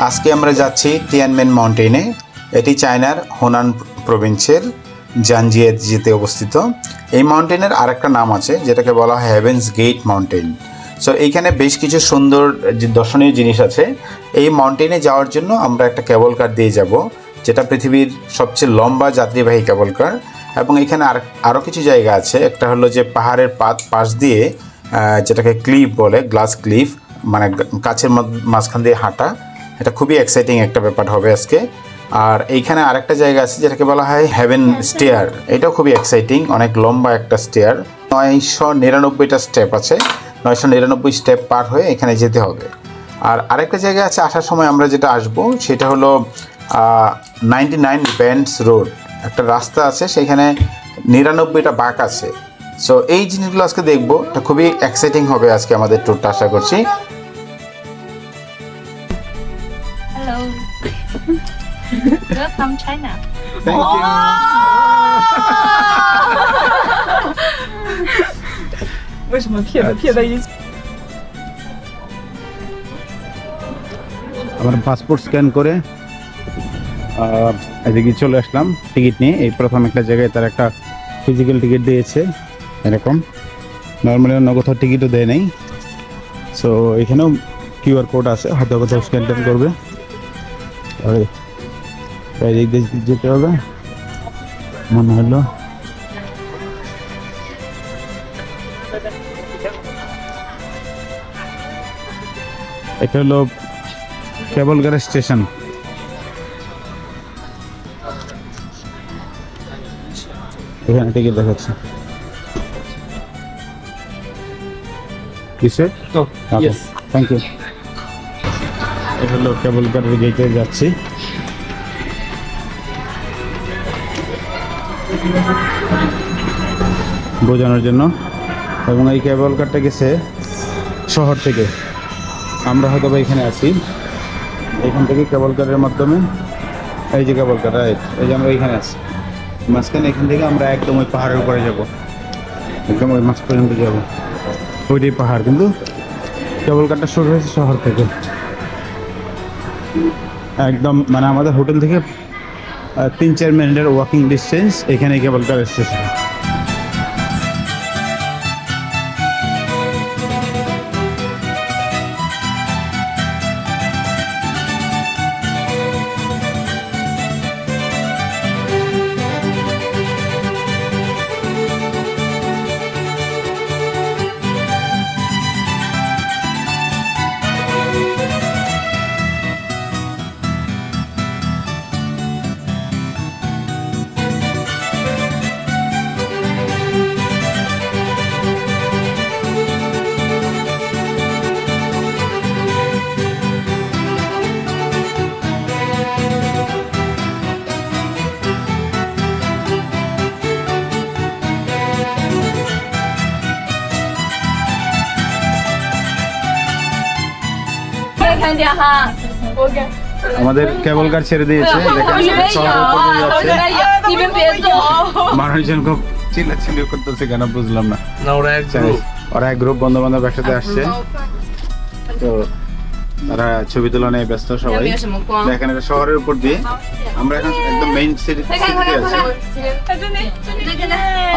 আজকে আমরা যাচ্ছি তিয়ানমেন মাউন্টেনে। এটি চায়নার হোনান প্রভিন্সের জানজিয়েতে অবস্থিত। এই মাউন্টেনের আরেকটা নাম আছে যেটাকে বলা হয় হেভেন্স গেট মাউন্টেন। সো এইখানে বেশ কিছু সুন্দর যে দর্শনীয় জিনিস আছে। এই মাউন্টেনে যাওয়ার জন্য আমরা একটা কেবল কার দিয়ে যাব, যেটা পৃথিবীর সবচেয়ে লম্বা যাত্রীবাহী কেবল কার। এবং এখানে আরও কিছু জায়গা আছে। একটা হলো যে পাহাড়ের পাশ দিয়ে যেটাকে ক্লিফ বলে, গ্লাস ক্লিফ, মানে কাছের মাঝখান দিয়ে হাঁটা। এটা খুবই এক্সাইটিং একটা ব্যাপার হবে আজকে। আর এইখানে আরেকটা জায়গা আছে যেটাকে বলা হয় হেভেন স্টেয়ার। এটাও খুবই এক্সাইটিং, অনেক লম্বা একটা স্টেয়ার। 999টা স্টেপ আছে, 999 স্টেপ পার হয়ে এখানে যেতে হবে। আর আরেকটা জায়গা আছে আসার সময় আমরা যেটা আসবো, সেটা হলো 99 বেন্ডস রোড। একটা রাস্তা আছে, সেখানে 99টা বাঁক আছে। সো এই জিনিসগুলো আজকে দেখবো। এটা খুবই এক্সাইটিং হবে আজকে আমাদের ট্যুরটা, আশা করছি। Hello. Welcome China. Thank you.为什么撇在一起？ আমার পাসপোর্ট স্ক্যান করে এদিকে চলে আসলাম টিকিট নিয়ে। এই প্রথম একটা জায়গায় তার একটা ফিজিক্যাল টিকিট দিয়েছে, এরকম। নর্মালি অন্য কোথাও টিকিটও দেয় নাই। সো এখানেও কিউআর কোড আছে, হয়তো কোথাও স্ক্যান ট্যান করবে। এদিক দিয়ে যেতে হবে মনে হলো। এটা হলো কেবল কার স্টেশন। এখানে টিকিট দেখাচ্ছে। কিসে? Thank you. এটা হলো কেবল কারের গেটে যাচ্ছি। বোঝানোর জন্য। এবং এই কেবল কারটা গেছে শহর থেকে। আমরা হয়তো বা এখানে আছি, এখান থেকে কেবল কারের মাধ্যমে, এই যে কেবল কার, এই যে আমরা এখানে আছি মাঝখানে। এখান থেকে আমরা একদম ওই পাহাড়ের উপরে যাব, একদম ওই মাঝ পর্যন্ত যাব। ওইটাই পাহাড়, কিন্তু কেবল কারটা শুরু হয়েছে শহর থেকে। একদম মানে আমাদের হোটেল থেকে 3-4 মিনিটের ওয়াকিং ডিস্টেন্স এখানে কেবল কার স্টেশন। আমাদের কেবল কার ছেড়ে দিয়েছে। মানুষজন খুব চিল্লাচিল্লি করতেছে, কেন বুঝলাম না। ওরা এক গ্রুপ বন্ধু বান্ধব একসাথে আসছে, তো তারা ছবি তোলা নিয়ে ব্যস্ত সবাই। দেখেন এটা শহরের উপর দিয়ে, আমরা এখন একদম মেইন সিটিতে আছি।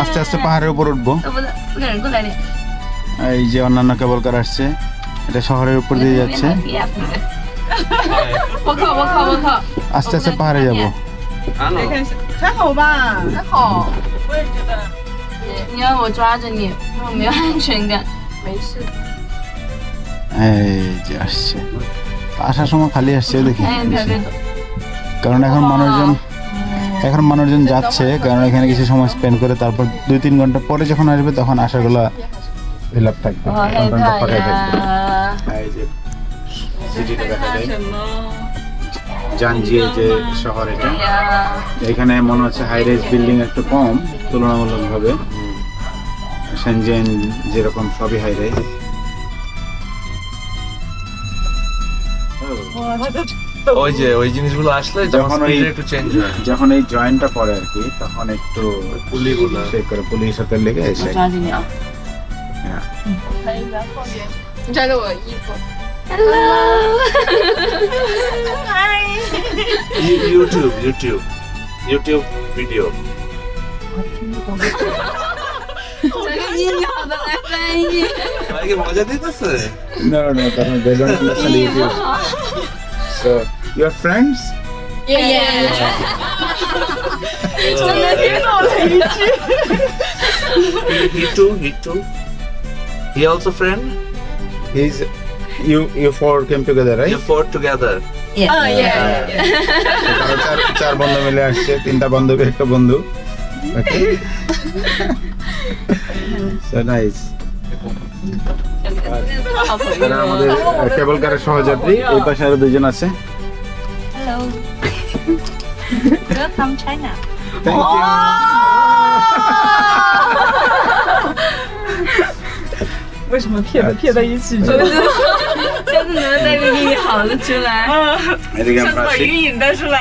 আস্তে আস্তে পাহাড়ের উপর উঠবো। এই যে অন্যান্য কেবল কার আসছে, এটা শহরের উপর দিয়ে যাচ্ছে। আস্তে আস্তে পাহাড়ে যাবো।还好吧？还好，我也觉得。你要我抓着你，我没有安全感。没事。এই যে আসছে, আসার সময় খালি আসছে দেখি। কারণ এখন মানুষজন যাচ্ছে, কারণ এখানে কিছু সময় স্পেন্ড করে তারপর 2-3 ঘন্টা পরে যখন আসবে তখন আসাগুলা ফিল আপ থাকবে। জানজিয়ে যে শহর, এটা এখানে মনে হচ্ছে হাই রাইজ বিল্ডিং একটু কম তুলনামূলকভাবে। শেনজেন যেরকম সবই হাই রাইজ। ওই যে ওই জিনিসগুলো আসলে যখন একটু চেঞ্জ হয়, যখন এই জয়েন্টটা পড়ে আর কি, তখন একটু পুলিগুলো চেক করে, পুলিশের সাথে লেগে এসে।抓紧你啊！可以的，后面。你抓着我的衣服。Hello. YouTube video。这个音好的来翻译。ভাই কি মজা দিতেছে? No, কারণ they don't understand YouTube. So, your friends? Yeah. 真的听懂了一句。He too. He also friend. He's you four came together, right? You fought together. চার বন্ধু মিলে আসছে, 3টা বান্ধবী, একটা বন্ধু। Okay. So nice. তারা আমাদের কেবল কারের সহযাত্রী, এই পাশে আরো দুজন আছে। Hello. Welcome China. Thank you. 为什么撇在一起？真的下次能带个英语好的出来。এদিকে下次আমরা把আছি, 语音带出来。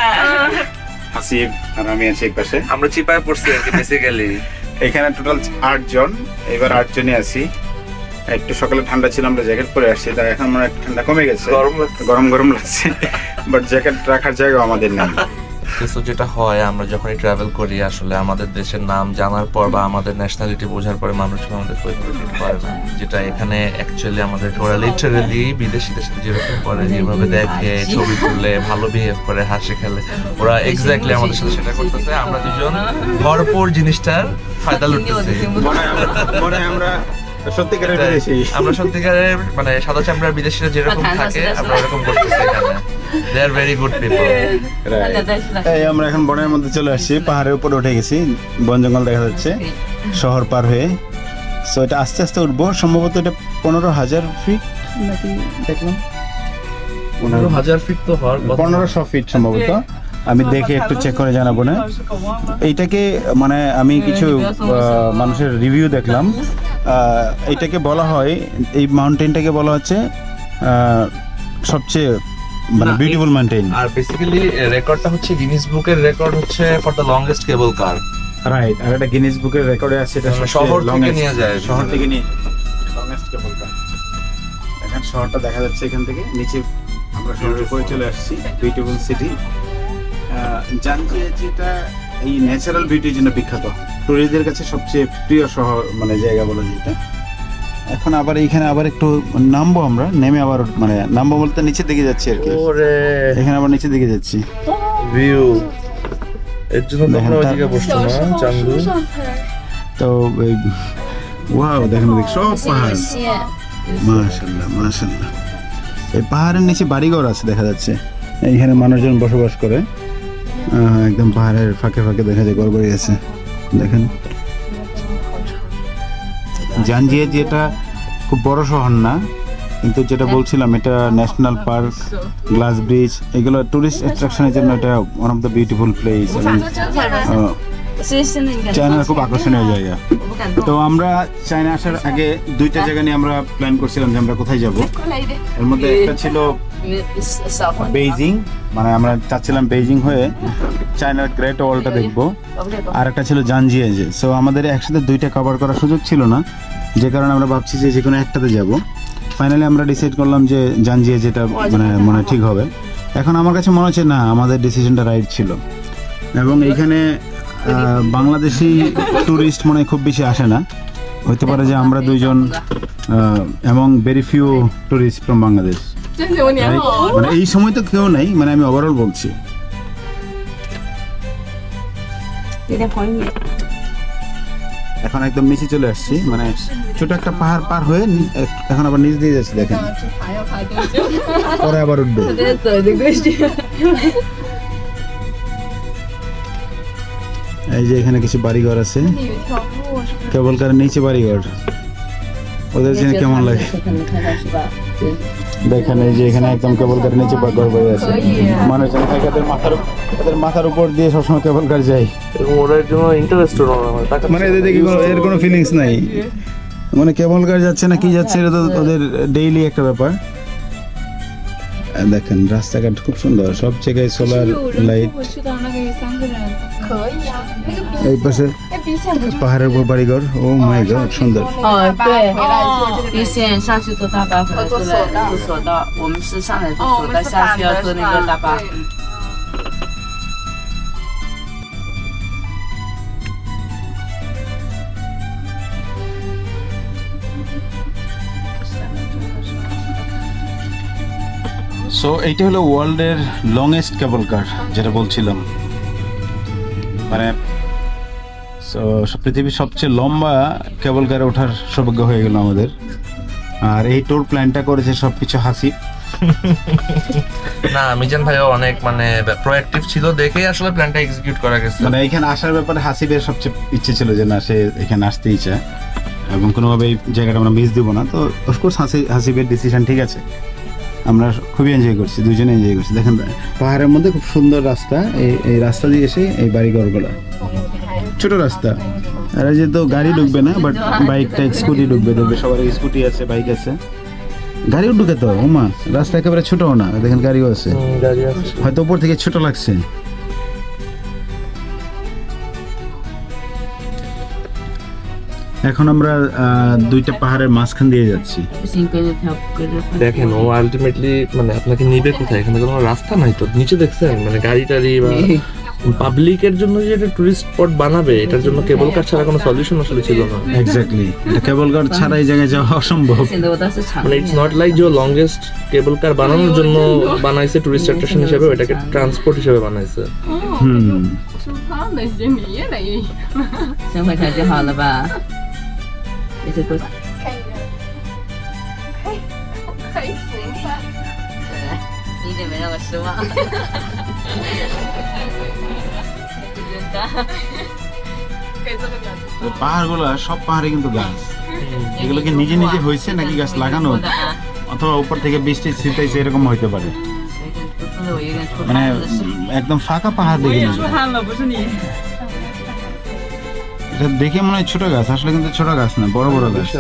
Hasib আর আমি আছি এক পাশে। আমরা চিপায় পড়ছি আর কি বেসিক্যালি। এখানে টোটাল 8 জন, এবার 8 জনই আছি। একটু সকালে ঠান্ডা ছিল, আমরা জ্যাকেট পরে আসছি, তাই এখন মানে ঠান্ডা কমে গেছে, গরম লাগছে, বাট জ্যাকেট রাখার জায়গা আমাদের নেই। কিন্তু যেটা হয় আমরা যখনই ট্রাভেল করি আসলে আমাদের দেশের নাম জানার পর বা আমাদের ন্যাশনালিটি বোঝার পরে মানুষজন আমাদের ওইভাবে ট্রিট করে না, যেটা এখানে অ্যাকচুয়ালি আমাদের ওরা লিটারালি বিদেশিদের সাথে যেরকম করে, যেভাবে দেখে, ছবি তুলে, ভালো বিহেভ করে, হাসে খেলে, ওরা এক্স্যাক্টলি আমাদের সাথে সেটা করতেছে। আমরা দুজন ভরপুর জিনিসটার ফায়দা লুটতেছি। মনে হয় আমরা সত্যিকারের বিদেশি, আমরা সত্যিকারের মানে সাদা চামড়ার বিদেশিরা যেরকম থাকে আমরা ওরকম করতেছি এখানে। দে আর ভেরি গুড পিপল। এই আমরা এখন বনের মধ্যে চলে আসছি, পাহাড়ের উপরে উঠে গেছি, বন জঙ্গল দেখা যাচ্ছে শহর পার হয়ে। সো এটা আস্তে আস্তে উঠবো, সম্ভবত এটা 15,000 ফিট নাকি দেখলাম, 15,000 ফিট তো হওয়ার কথা। 1500 ফিট সম্ভবত, আমি দেখে একটু চেক করে জানাবো না। এইটাকে মানে আমি কিছু মানুষের রিভিউ দেখলাম, এইটাকে বলা হয়, এই মাউন্টেনটাকে বলা হচ্ছে সবচেয়ে মানে বিউটিফুল মাউন্টেন। আর বেসিক্যালি রেকর্ডটা হচ্ছে গিনেস বুকের রেকর্ড হচ্ছে for the longest cable car. Right, আর এটা গিনেস বুকের রেকর্ডে আছে, এটা শহর থেকে নিয়ে যায়, শহর থেকে নিয়ে লংগেস্ট কেবল কার। এখন শহরটা দেখা যাচ্ছে এখান থেকে, নিচে আমরা শহরের উপরে চলে আসছি, বিউটিফুল সিটি। জানজিয়েজিটা এই ন্যাচারাল বিউটির জন্য বিখ্যাত, টুরিস্টদের কাছে সবচেয়ে প্রিয় শহর মানে জায়গা বলা যায় এটা। এখন আবার এইখানে আবার একটু নামবো, আমরা নেমে আবার মানে নামবো বলতে নিচের দিকে যাচ্ছি আর কি। ওরে এখানে আবার নিচের দিকে যাচ্ছি, ভিউ এর জন্য আমরা ওইদিকে বসতো না চান্দু। তো ওয়াও, দেখেন দেখ সব পাহাড়, মাশাআল্লাহ মাশাআল্লাহ। এই পাহাড়ের নিচে বাড়িঘর আছে দেখা যাচ্ছে, এইখানে মানুষজন বসবাস করে, একদম পাহাড়ের ফাঁকে ফাঁকে দেখা যায় ঘরবাড়ি আছে। দেখেন জানজিয়েজি এটা খুব বড় শহর না, কিন্তু যেটা বলছিলাম এটা ন্যাশনাল পার্ক, গ্লাস ব্রিজ, এগুলো টুরিস্ট অ্যাট্রাকশনের জন্য এটা one of the beautiful place এবং চায়নার খুব আকর্ষণীয় জায়গা। তো আমরা চায়না আসার আগে 2টা জায়গা নিয়ে আমরা প্ল্যান করছিলাম যে আমরা কোথায় যাব। এর মধ্যে একটা ছিল বেইজিং, মানে আমরা চাচ্ছিলাম বেইজিং হয়ে চায়নার গ্রেট ওয়ালটা দেখবো, আর একটা ছিল জানজিয়েজি। সো আমাদের একসাথে 2টা কভার করার সুযোগ ছিল না, যে কারণে আমরা ভাবছি যে কোনো একটাতে যাব। ফাইনালি আমরা ডিসাইড করলাম যে জানজিয়েজিটা মানে ঠিক হবে। এখন আমার কাছে মনে হচ্ছে না আমাদের ডিসিশনটা রাইট ছিল, এবং এইখানে বাংলাদেশি ট্যুরিস্ট মনে খুব বেশি আসে না, হতে পারে যে আমরা 2 জন এবং very few tourist from Bangladesh, মানে এই সময় তো কেউ নাই, মানে আমি ওভারঅল বলছি। এখন একদম নিচে চলে আসছি, মানে ছোট একটা পাহাড় পার হয়ে এখন আবার নিচ দিয়ে যাচ্ছি, দেখেন পরে আবার উঠবে। এই যে এখানে কিছু বাড়িঘর আছে, কেবল কার নিচে বাড়িঘর, ওদের জন্য কেমন লাগে দেখেন। এই যে এখানে একদম কেবল কার নিচে ঘর বাড়ি আছে, মানুষজন থাকে, এদের মাথার উপর দিয়ে সবসময় কেবল কার যায়, ওদের জন্য ইন্টারেস্টেড মানে এদের দেখি এর কোনো ফিলিংস নাই, মানে কেবল কার যাচ্ছে না কি যাচ্ছে এটা তো ওদের ডেইলি একটা ব্যাপার। দেখেন রাস্তাঘাট খুব সুন্দর, সব জায়গায় সোলার লাইট। এই পাশে পাহাড়ের উপর বাড়িঘর। ও মাই গড, সুন্দর।哦，对，一线上去坐大巴，回来坐在住所到，我们是上来住所到，下去要坐那个大巴。সো এইটা হলো ওয়ার্ল্ডের লংগেস্ট কেবল কার, যেটা বলছিলাম। মানে পৃথিবীর সবচেয়ে লম্বা কেবল কারে ওঠার সৌভাগ্য হয়ে গেল আমাদের। আর এই ট্যুর প্ল্যানটা করেছে সবকিছু হাসিব। না, মিজান ভাইও অনেক মানে প্রোঅ্যাক্টিভ ছিল, দেখেই আসলে প্ল্যানটা এক্সিকিউট করা গেছে। মানে এখানে আসার ব্যাপারে হাসিবের সবচেয়ে ইচ্ছে ছিল যে না, সে এখানে আসতেই চায় এবং কোনোভাবে এই জায়গাটা আমরা মিস দিব না। তো অফকোর্স হাসিবের ডিসিশন ঠিক আছে। আমরা খুবই এনজয় করছি, দুজনে এনজয় করছি। দেখেন পাহাড়ের মধ্যে খুব সুন্দর রাস্তা, এই রাস্তা দিয়ে এসে এই বাড়িঘরগুলো, ছোট রাস্তা। আর এই যে তো গাড়ি ঢুকবে না, বাট বাইকটা স্কুটি ঢুকবে। দেখবে সবার স্কুটি আছে, বাইক আছে, গাড়িও ঢুকে। তো ওমা, রাস্তা একেবারে ছোটও না, দেখেন গাড়িও আছে। হয়তো উপর থেকে ছোট লাগছে। এখন আমরা দুইটা পাহাড়ের মাঝখান দিয়ে যাচ্ছি। দেখেন ও আলটিমেটলি মানে আপনাকে নিবে কোথায়? এখানে কোনো রাস্তা নাই তো, নিচে দেখছেন মানে গাড়ি টাড়ি বা পাবলিকের জন্য যে একটা টুরিস্ট স্পট বানাবে, এটার জন্য কেবল কার ছাড়া কোনো সলিউশন আসলে ছিল না। এক্স্যাক্টলি, এটা কেবল কার ছাড়া এই জায়গায় যাওয়া অসম্ভব। মানে ইটস নট লাইক যে লংগেস্ট কেবল কার বানানোর জন্য বানাইছে টুরিস্ট অ্যাট্রাকশন হিসেবে, এটাকে ট্রান্সপোর্ট হিসেবে বানাইছে।出汤的些米了，3块钱就好了吧？这是多少？可以行吧？你一点没让我失望。পাহাড়গুলো সব পাহাড়ে কিন্তু গাছ, এগুলো কি নিজে নিজে হয়েছে নাকি গাছ লাগানো, অথবা উপর থেকে বৃষ্টি ছিটাইছে, এরকম হইতে পারে। মানে একদম ফাঁকা পাহাড় দেখে এটা দেখে মনে হয় ছোট গাছ, আসলে কিন্তু ছোট গাছ না, বড় বড় গাছ,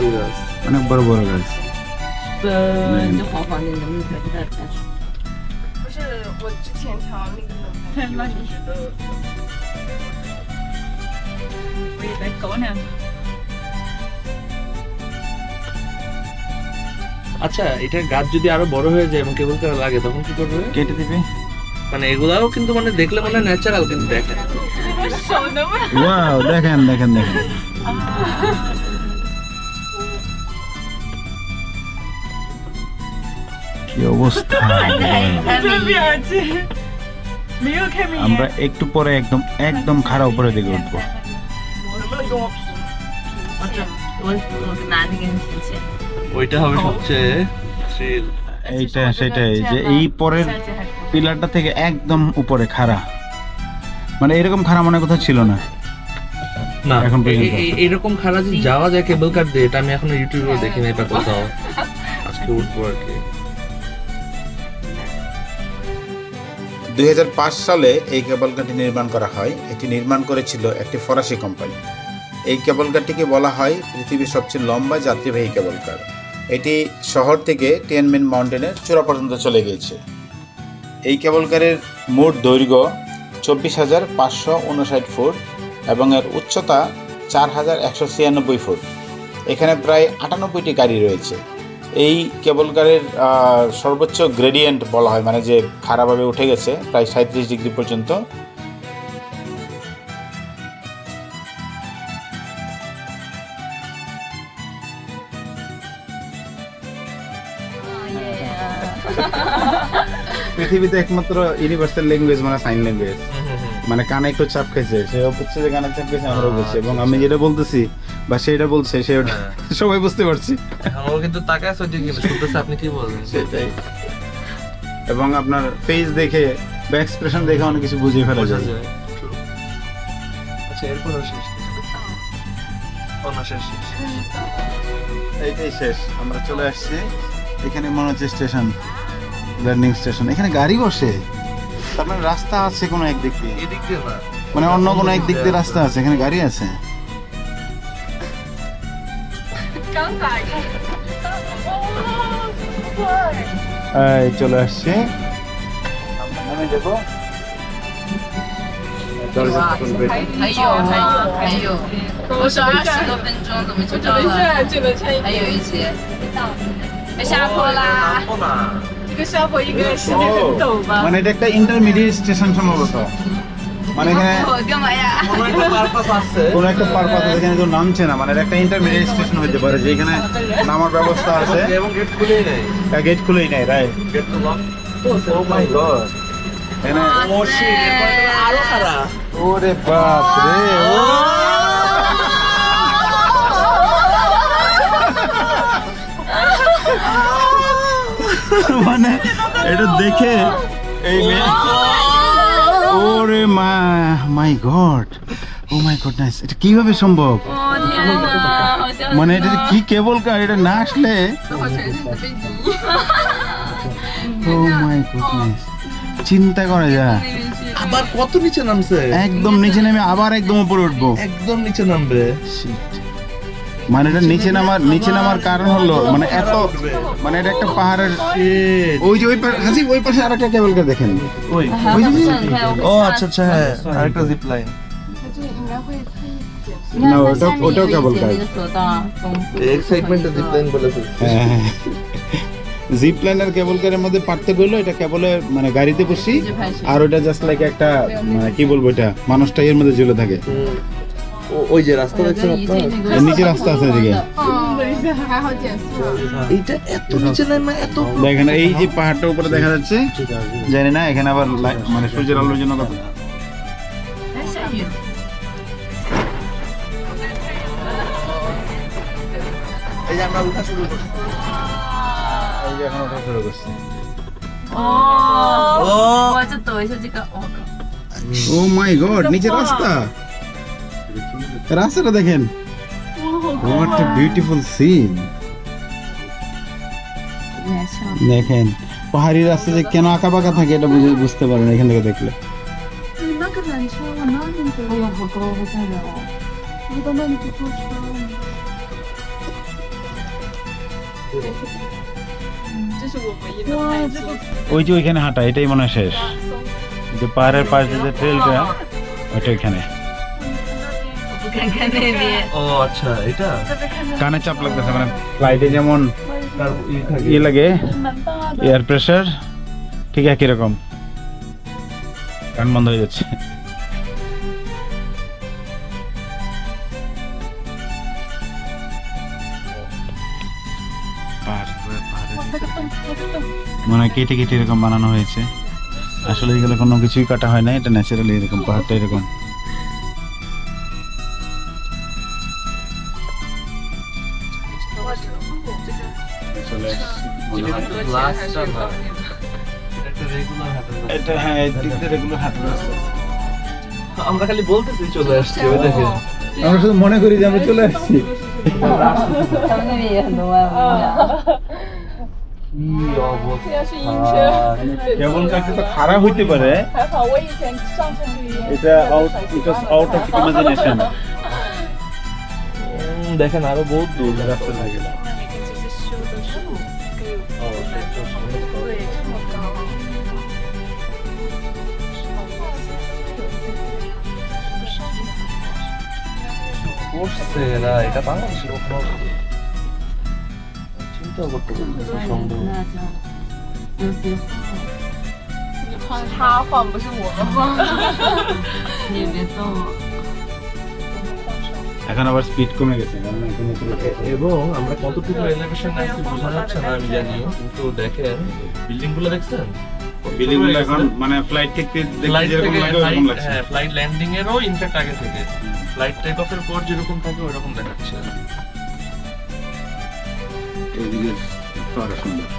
অনেক বড় বড় গাছ। আচ্ছা, এটা গাছ যদি আরো বড় হয়ে যায় এবং কেবল কার লাগে তখন কি করবে? কেটে দিবে। মানে এগুলাও কিন্তু মানে দেখলে মানে ন্যাচারাল, কিন্তু দেখেন ওয়াও, দেখেন দেখেন দেখেন কি অবস্থা। আমরা একটু পরে একদম একদম খাড়া উপরে দিকে উঠবো। ওইটা হবে সবচেয়ে থ্রিল। এইটা সেটাই, যে এই পরের পিলারটা থেকে একদম উপরে খাড়া, মানে এরকম খাড়া মনে কোথাও ছিল না। না, এখন এরকম খাড়া যে যাওয়া যায় কেবল কার দিয়ে, এটা আমি এখনো ইউটিউবে দেখিনি এটা কোথাও। আজকে উঠবো আর কি। 2005 সালে এই কেবল কারটি নির্মাণ করা হয়। এটি নির্মাণ করেছিল একটি ফরাসি কোম্পানি। এই কেবল কারটিকে বলা হয় পৃথিবীর সবচেয়ে লম্বা যাত্রীবাহী কেবল কার। এটি শহর থেকে টিয়ানমেন মাউন্টেনের চূড়া পর্যন্ত চলে গিয়েছে। এই কেবল কারের মোট দৈর্ঘ্য 24,559 ফুট এবং এর উচ্চতা 4,196 ফুট। এখানে প্রায় 98টি গাড়ি রয়েছে। এই কেবল কারের সর্বোচ্চ গ্রেডিয়েন্ট বলা হয়, মানে যে খারাপভাবে উঠে গেছে, প্রায় 37 ডিগ্রি পর্যন্ত। পৃথিবীতে একমাত্র ইউনিভার্সাল ল্যাঙ্গুয়েজ মানে সাইন ল্যাঙ্গুয়েজ। মানে কানে একটু চাপ খেয়েছে, সে বুঝছে যে কানে চাপ খেয়েছে, আমরাও বুঝছি, এবং আমি যেটা বলতেছি বা সেটা বলছে সে সবাই বুঝতে পারছি। আমার কিন্তু তাকায় আছে ঠিক আছে, শুনতেছে আপনি কি বলেন সেটাই। এবং আপনার ফেস দেখে বা এক্সপ্রেশন দেখে অনেক কিছু বুঝিয়ে ফেলা যায়। আচ্ছা, এরপর শেষ এইটাই শেষ, আমরা চলে আসছি। এখানে মনে হচ্ছে স্টেশন, ল্যান্ডিং স্টেশন। এখানে গাড়ি বসে, তার মানে রাস্তা আছে কোনো একদিক দিয়ে, এদিক দিয়ে না, মানে অন্য কোনো একদিক দিয়ে রাস্তা আছে, এখানে গাড়ি আছে। এই চলে আসছি, আমি দেখো 还有，我说20多分钟怎么就到了？还有一节，下坡啦。这个下坡应该是很陡吧？ মানে এটা একটা ইন্টারমিডিয়েট স্টেশন সম্ভবত মানে এখানে干嘛呀？ কোনো একটা পারপাস আছে এখানে তো নামছে না মানে এটা একটা ইন্টারমিডিয়েট স্টেশন হতে পারে যেখানে নামার ব্যবস্থা আছে এবং গেট খুলেই নেই গেট খুলেই নাই রাইট গেট তো লক ও মাই গড এখানে মোশি আরো খারাপ ওরে বাপ রে ও মানে এটা দেখে এই ওরে মাই গড ও মাই গডনেস এটা কিভাবে সম্ভব মানে এটা কি কেবল কার এটা না আসলে ও মাই গডনেস চিন্তা করা যায় আবার কত নিচে নামছে একদম নিচে নেমে আবার একদম উপরে উঠবো একদম নিচে নামবে মানে এটা নিচে নামার কারণ হলো মানে এত মানে এটা একটা পাহাড়ের ওই যে ওই পাশে আরেকটা কেবল কার দেখেন ওই ও আচ্ছা আচ্ছা হ্যাঁ আরেকটা জিপ লাইন না ওটাও কেবল কার এক্সাইটমেন্টে জিপ লাইন বলেছে জিপ লাইন আর কেবল কারের মধ্যে পার্থক্য হলো এটা কেবলের মানে গাড়িতে বসি আর ওটা জাস্ট লাইক একটা মানে কি বলবো এটা মানুষটা এর মধ্যে ঝুলে থাকে ওই যে রাস্তা দেখছেন আপনারা নিচে রাস্তা আছে এদিকে এইটা এত নিচে না এত দেখেন এই যে পাহাড়টার উপরে দেখা যাচ্ছে জানি না এখানে আবার মানে সূর্যের আলোর জন্য কত এই যে আমরা উঠা শুরু করছি এই যে এখন ওঠা শুরু করছি我就抖一下这个，ও মাই গড নিচে রাস্তাটা দেখেন হোয়াট এ বিউটিফুল সিন দেখেন পাহাড়ি রাস্তা যে কেন আঁকা বাঁকা থাকে এটা বুঝতে পারেন এখান থেকে দেখলে那个缆车往那边走，哎呀，好高，好吓人哦！我到那里去坐车了。这是我唯一的拍景。 ওই যে ওইখানে হাঁটা এটাই মনে হয় শেষ যে পাহাড়ের পাশে যে ট্রেলটা ওইটা ওইখানে 不看看那边。 ও আচ্ছা এটা কানে চাপ লাগতেছে মানে ফ্লাইটে যেমন ইয়ে লাগে এয়ার প্রেসার ঠিক একই রকম কান বন্ধ হয়ে যাচ্ছে মানে কেটে কেটে এরকম বানানো হয়েছে আসলে এগুলো কোনো কিছুই কাটা হয় না এটা ন্যাচারালি এরকম পাহাড়টা এরকম এটা হ্যাঁ দিক দিয়ে রেগুলার হাঁটার রাস্তা আমরা খালি বলতেছি চলে আসছি ওই দেখেন আমরা শুধু মনে করি যে আমরা চলে আসছি 他们那边也很多外国人。 কি অবস্থা 这是阴车， কেবল কাছে তো খারাপ হইতে পারে 还好我以前上车就也。 এটা আউট অফ ইমাজিনেশন দেখেন আরো বহুত দূর রাস্তা লাগে 这是修的树，可以对，这么高。 করছে এরা এটা বাংলাদেশের ওখানে চিন্তা করতে পারছি সম্ভব 那这样，有别他晃不是我们晃。你也别动了。 এখন আবার স্পিড কমে গেছে কারণ এখন এবং আমরা কতটুকু এলিভেশন আছি বোঝা যাচ্ছে না আমি জানি কিন্তু দেখেন বিল্ডিং গুলো দেখছেন বিল্ডিং গুলো এখন মানে ফ্লাইট থেকে দেখতে যেরকম লাগে ওরকম লাগছে হ্যাঁ ফ্লাইট ল্যান্ডিং এরও ইনফ্যাক্ট আগে থেকে ফ্লাইট টেক অফের পর যেরকম থাকে ওরকম দেখাচ্ছে এইদিকে আরো সুন্দর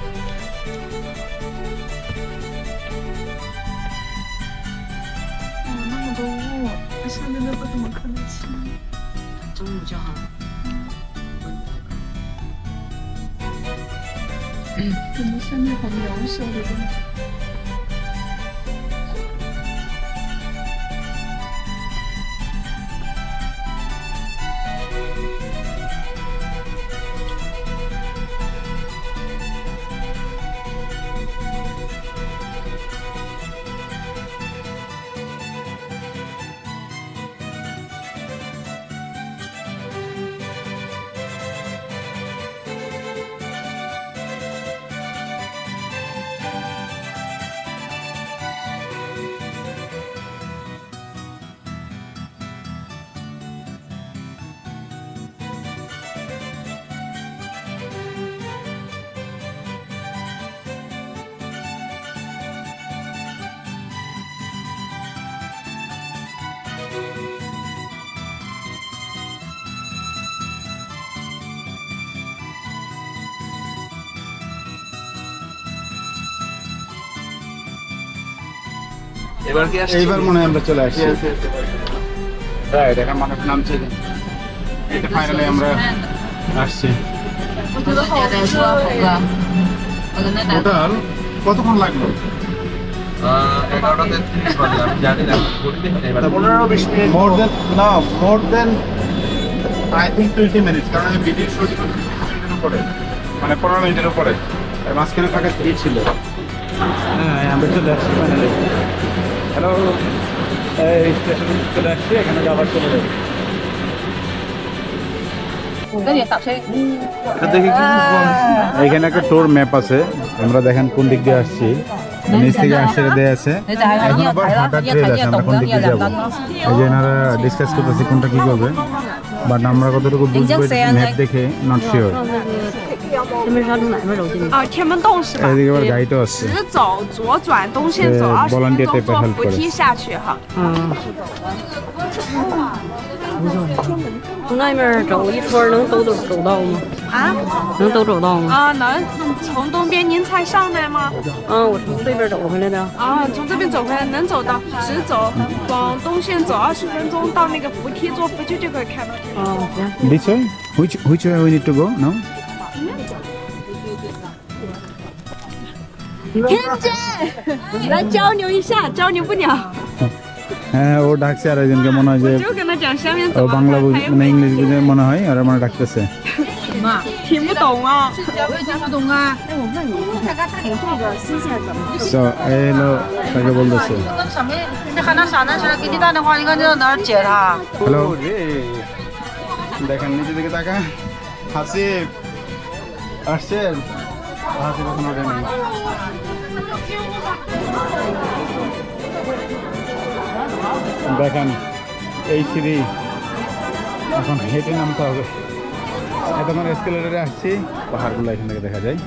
上面的不怎么看得清。中午就好了。感觉下面好渺小的东西。এবার কি আসছে? এইবার মনে হয় আমরা চলে আসছি। রাইট, এখন মানুষ নামছে। এটা ফাইনালি আমরা আসছি। টোটাল কতক্ষণ লাগলো? 11টাতে 30 বাজে, আমি জানি না ঘড়িতে এবার 15-20 minute. More then I think 20 minutes, কারণ আমি ভিডিও শুট করছি 20 মিনিটের উপরে, মানে 15 মিনিটের উপরে। আর মাঝখানে ফাঁকা ছিল। হ্যাঁ, আমরা চলে আসছি ফাইনালি। হ্যালো, এই স্টেশনে চলে আসছি, এখানে যাবার চলে যাবো। এখানে একটা ট্যুর ম্যাপ আছে, আমরা দেখেন কোন দিক দিয়ে আসছি। নিচ থেকে আসছে দেয়া আছে, এখন আবার হাঁটার ট্রেল আছে, আমরা কোন দিক দিয়ে যাবো। এই যে এনারা ডিসকাস করতেছি কোনটা কি করবে, বাট আমরা কতটুকু বুঝবো ম্যাপ দেখে নট শিওর। 啊，天门洞是吧？ এদিকে আবার গাইডও আছে।直走，左转，东线走20分 volunteer 钟， type 坐 help 扶梯下去哈。从那边走一圈能都走到吗？啊能都走到吗？啊，能。从东边您才上来吗？啊，我从这边走回来的。啊，从这边走回来能走到，直走往东线走20分钟，到那个扶梯，坐扶梯就可以看到。啊，行。 This way? Which way we need to go? No? 天真，来教牛一下，教牛不鸟。 হ্যাঁ, ও ডাকছে আর একজনকে মনে হয় যে 就跟他讲下面 ও 走。 বাংলা মানে ইংলিশ বুঝে মনে হয়, আর আমার ডাকতেছে। 听不懂啊。 So, এই হলো তাকে বলতেছে। 你喊他上那去了，给你打电话，你赶紧到那儿接他。 হ্যালো, দেখেন নিচে দিকে তাকা। হাসিব আসছেন? হাসিব এখন ওঠে নেই। দেখেন এই সিঁড়ি, এখন হেঁটে নামতে হবে। এতক্ষণ এসকেলেটরে আসছি, পাহাড়গুলো এখান থেকে দেখা যায়।